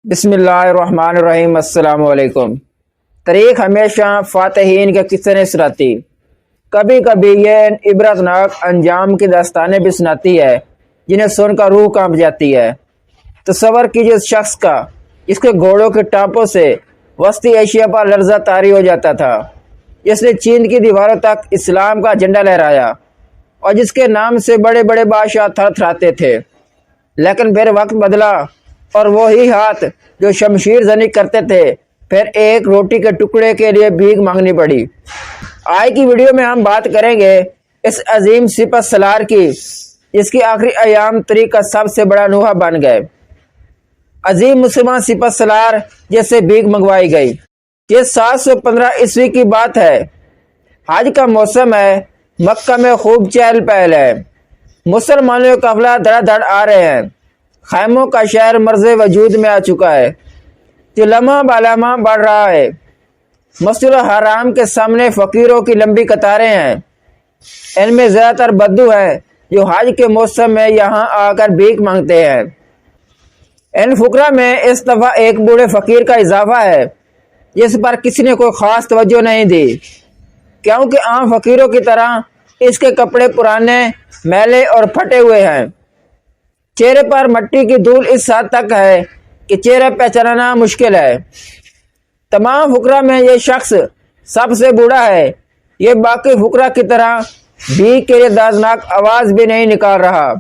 بسم اللہ الرحمن الرحیم۔ السلام علیکم۔ تاریخ ہمیشہ فاتحین کے قصے نہیں سناتی، کبھی کبھی یہ عبرتناک انجام کی داستانیں بھی سناتی ہے جنہیں سن کر روح کانپ جاتی ہے۔ تصور کیجیے اس شخص کا جس کے گھوڑوں کے ٹانپوں سے وسطی ایشیا پر لرزہ طاری ہو جاتا تھا، جس نے چین کی دیواروں تک اسلام کا جھنڈا لہرایا اور جس کے نام سے بڑے بڑے بادشاہ تھر تھراتے تھے۔ لیکن پھر وقت بدلا اور وہی ہاتھ جو شمشیر زنی کرتے تھے پھر ایک روٹی کے ٹکڑے کے لیے بھیک مانگنی پڑی۔ آج کی ویڈیو میں ہم بات کریں گے اس عظیم سپہ سالار کی جس کی آخری ایام تاریخ کا سب سے بڑا نوحہ بن گئے۔ عظیم مسلمان سپہ سالار جس سے بھیک منگوائی گئی۔ یہ 715 عیسوی کی بات ہے۔ حج کا موسم ہے، مکہ میں خوب چہل پہل ہے، مسلمانوں کا قافلہ دھڑا دھڑ آ رہے ہیں، خیموں کا شہر مرز وجود میں آ چکا ہے جو لمحہ بالامہ بڑھ رہا ہے۔ مسجد الحرام کے سامنے فقیروں کی لمبی قطاریں ہیں، ان میں زیادہ تر بدو ہیں جو حج کے موسم میں یہاں آ کر بھیک مانگتے ہیں۔ ان فقراء میں اس دفعہ ایک بوڑھے فقیر کا اضافہ ہے جس پر کسی نے کوئی خاص توجہ نہیں دی، کیونکہ عام فقیروں کی طرح اس کے کپڑے پرانے، میلے اور پھٹے ہوئے ہیں۔ چہرے پر مٹی کی دھول اس حد تک ہے کہ چہرہ پہچاننا مشکل ہے۔ تمام فقراء میں یہ شخص سب سے بوڑھا ہے۔ یہ باقی فقراء کی طرح بھیک کے لیے دردناک آواز بھی نہیں نکال رہا،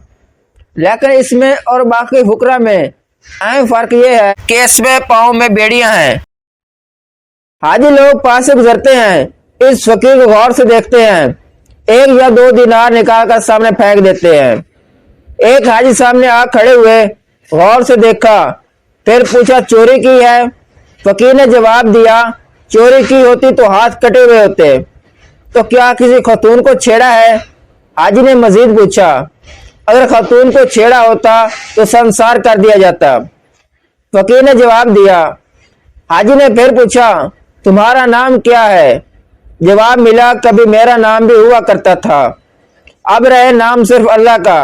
لیکن اس میں اور باقی فقراء میں اہم فرق یہ ہے کہ اس میں پاؤں میں بیڑیاں ہیں۔ حاجی لوگ پاس سے گزرتے ہیں، اس فقیر کو غور سے دیکھتے ہیں، ایک یا دو دینار نکال کر سامنے پھینک دیتے ہیں۔ ایک حاجی سامنے آ کھڑے ہوئے، غور سے دیکھا، پھر پوچھا چوری کی ہے؟ فقیر نے جواب دیا چوری کی ہوتی تو ہاتھ کٹے ہوئے ہوتے۔ تو کیا کسی خاتون کو چھیڑا ہے؟ حاجی نے مزید پوچھا۔ اگر خاتون کو چھیڑا ہوتا تو سنسار کر دیا جاتا، فقیر نے جواب دیا۔ حاجی نے پھر پوچھا تمہارا نام کیا ہے؟ جواب ملا کبھی میرا نام بھی ہوا کرتا تھا، اب رہے نام صرف اللہ کا۔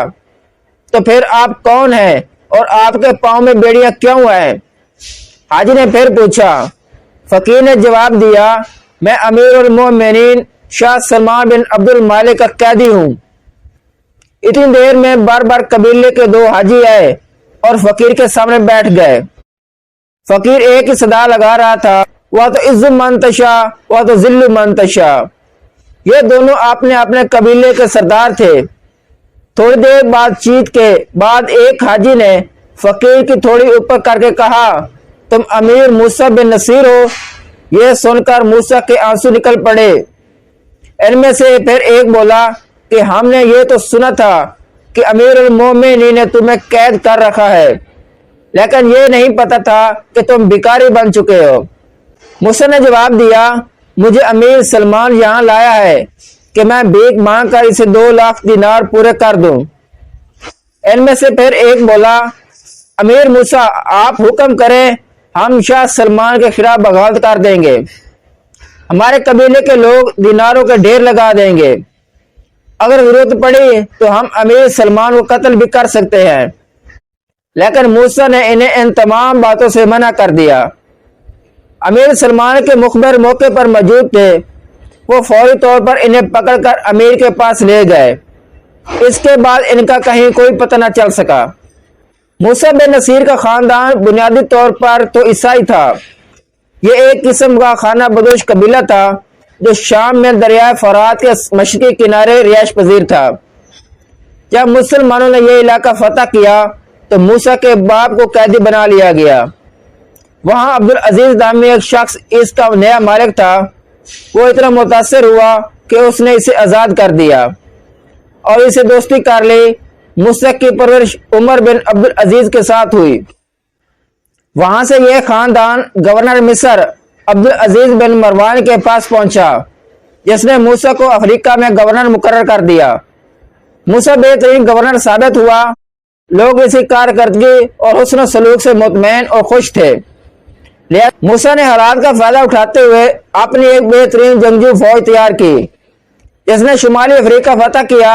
تو پھر آپ کون ہیں اور آپ کے پاؤں میں بیڑیاں کیوں ہیں؟ حاجی نے پھر پوچھا۔ فقیر نے جواب دیا میں امیر المومنین شاہ سلمان بن عبد المالک کا قیدی ہوں۔ اتنی دیر میں بربر قبیلے کے دو حاجی آئے اور فقیر کے سامنے بیٹھ گئے۔ فقیر ایک ہی صدا لگا رہا تھا، وہ تو عز من تشاء وہ تو ذل من تشاء۔ یہ دونوں اپنے اپنے قبیلے کے سردار تھے۔ تھوڑی دیر بات چیت کے بعد ایک حاجی نے فقیر کی تھوڑی اوپر کر کے کہا تم امیر موسیٰ بن نصیر ہو؟ یہ سن کر موسیٰ کے آنسو نکل پڑے۔ ان میں سے پھر ایک بولا کہ ہم نے یہ تو سنا تھا کہ امیر المومنین نے تمہیں قید کر رکھا ہے، لیکن یہ نہیں پتا تھا کہ تم بھکاری بن چکے ہو۔ موسیٰ نے جواب دیا مجھے امیر سلمان یہاں لایا ہے کہ میں بھیک مانگ کر اسے 2 لاکھ دینار پورے کر دوں۔ ان میں سے پھر ایک بولا امیر موسیٰ آپ حکم کریں، ہم شاہ سلمان کے خلاف بغاوت کر دیں گے، ہمارے قبیلے کے لوگ دیناروں کے ڈھیر لگا دیں گے، اگر ضرورت پڑی تو ہم امیر سلمان کو قتل بھی کر سکتے ہیں۔ لیکن موسیٰ نے انہیں ان تمام باتوں سے منع کر دیا۔ امیر سلمان کے مخبر موقع پر موجود تھے، وہ فوری طور پر انہیں پکڑ کر امیر کے پاس لے گئے۔ اس کے بعد ان کا کہیں کوئی پتہ نہ چل سکا۔ موسیٰ بن نصیر کا خاندان بنیادی طور پر تو عیسائی تھا۔ یہ ایک قسم کا خانہ بدوش قبیلہ تھا جو شام میں دریائے فرات کے مشرقی کنارے رہائش پذیر تھا۔ جب مسلمانوں نے یہ علاقہ فتح کیا تو موسیٰ کے باپ کو قیدی بنا لیا گیا۔ وہاں عبدالعزیز نامی ایک شخص اس کا نیا مالک تھا، وہ اتنا متاثر ہوا کہ اس نے اسے آزاد کر دیا اور اسے دوستی کر لی۔ موسیٰ کی پرورش عمر بن عبدالعزیز کے ساتھ ہوئی۔ وہاں سے یہ خاندان گورنر مصر عبدالعزیز بن مروان کے پاس پہنچا جس نے موسیٰ کو افریقہ میں گورنر مقرر کر دیا۔ موسیٰ بہترین گورنر ثابت ہوا، لوگ اسی کارکردگی اور حسن سلوک سے مطمئن اور خوش تھے۔ موسیٰ نے حالات کا فائدہ اٹھاتے ہوئے اپنی ایک بہترین جنگجو فوج تیار کی جس نے شمالی افریقہ فتح کیا۔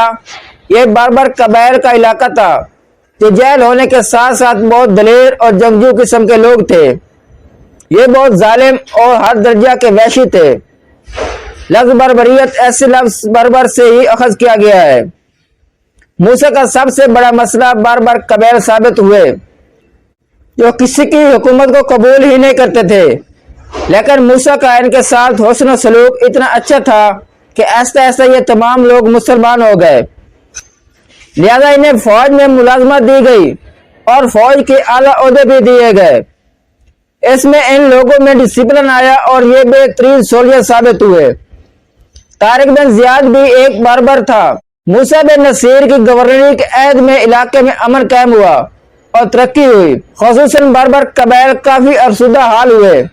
یہ بربر قبائل کا علاقہ تھا کہ جیل ہونے کے ساتھ ساتھ بہت دلیر اور جنگجو قسم کے لوگ تھے۔ یہ بہت ظالم اور ہر درجہ کے وحشی تھے۔ لفظ بربریت ایسے لفظ بربر سے ہی اخذ کیا گیا ہے۔ موسیٰ کا سب سے بڑا مسئلہ بربر قبائل ثابت ہوئے جو کسی کی حکومت کو قبول ہی نہیں کرتے تھے، لیکن موسیٰ کا ان کے ساتھ حسن و سلوک اتنا اچھا تھا کہ آہستہ آہستہ یہ تمام لوگ مسلمان ہو گئے۔ لہذا انہیں فوج میں ملازمت دی گئی اور فوج کے اعلیٰ عہدے بھی دیے گئے۔ اس میں ان لوگوں میں ڈسپلن آیا اور یہ بہترین سولجر ثابت ہوئے۔ طارق بن زیاد بھی ایک بربر تھا۔ موسیٰ بن نصیر کی گورنری کے عہد میں علاقے میں امن قائم ہوا اور ترقی ہوئی، خصوصاً بربر قبائل کافی افسردہ حال ہوئے۔